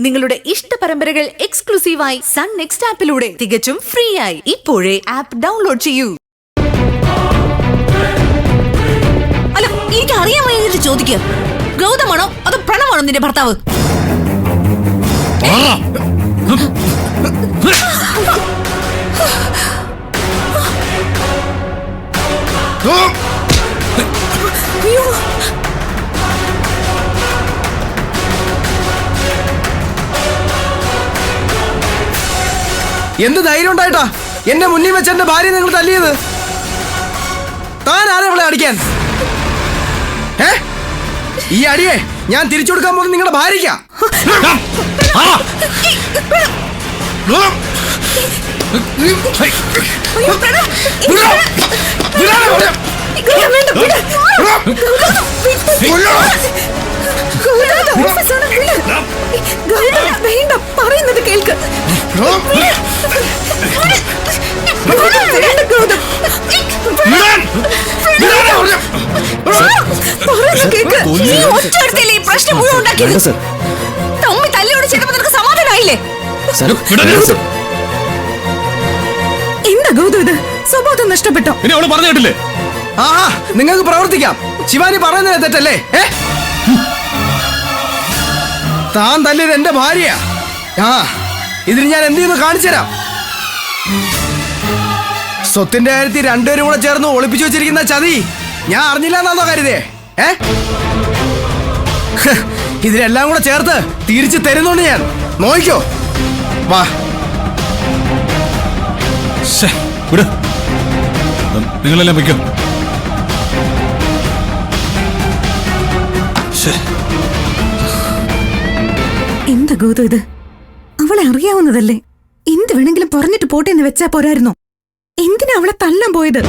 നിങ്ങളുടെ ഇഷ്ട പരമ്പരകൾ എക്സ്ക്ലൂസീവായി സൺ നെക്സ്റ്റ് ആപ്പിലൂടെ തികച്ചും ഫ്രീ ആയി ഇപ്പോഴേ ആപ്പ് ഡൗൺലോഡ് ചെയ്യൂ. അല്ല, എനിക്ക് അറിയാൻ വേണ്ടിട്ട് ചോദിക്കുക, ഗൗതമാണോ അതോ പ്രണമാണോ നിന്റെ ഭർത്താവ്? എന്ത് ധൈര്യം ഉണ്ടായിട്ടാ എന്റെ മുന്നിൽ വെച്ച് എന്റെ ഭാര്യ നിങ്ങൾ തല്ലിയത്? താൻ ആരെ അവളെ അടിക്കാൻ? ഈ അടിയെ ഞാൻ തിരിച്ചു കൊടുക്കാൻ പോകുന്നത് നിങ്ങളുടെ ഭാര്യയ്ക്കാ. പറയുന്നത് കേൾക്ക്. പ്രശ്നം മുഴുവൻ ഉണ്ടാക്കിയത് തമ്മി തല്ലിയോട് ചെയ്തപ്പോ നിനക്ക് സമാധാനമായില്ലേ? എന്താ ഗൗതം ഇത്? സ്വഭാവം നഷ്ടപ്പെട്ടോ? പറഞ്ഞിട്ടില്ലേ? ആഹാ, നിങ്ങൾക്ക് പ്രവർത്തിക്കാം. ശിവാനി പറയുന്നത് തെറ്റല്ലേ? താൻ തല്ലിയത് എന്റെ ഭാര്യയാ. ഇതിന് ഞാൻ എന്ത് ചെയ്യുന്നു കാണിച്ചു തരാം. സ്വത്തിന്റെ കാര്യത്തിൽ രണ്ടുപേരും കൂടെ ചേർന്ന് ഒളിപ്പിച്ചു വെച്ചിരിക്കുന്ന ചതി ഞാൻ അറിഞ്ഞില്ല എന്നാന്നോ കരുതേ? ഇതിലെല്ലാം കൂടെ ചേർത്ത് തിരിച്ചു തരുന്നുണ്ട് ഞാൻ. നോക്കിക്കോ. വാ. നിങ്ങളെല്ലാം വയ്ക്കോ. എന്താ ഗൗതം ഇത്? അവളെ അറിയാവുന്നതല്ലേ? എന്ത് വേണമെങ്കിലും പറഞ്ഞിട്ട് പോട്ടെ എന്ന് വെച്ചാ പോരായിരുന്നോ? എന്തിനാ അവളെ തല്ലാൻ പോയത്?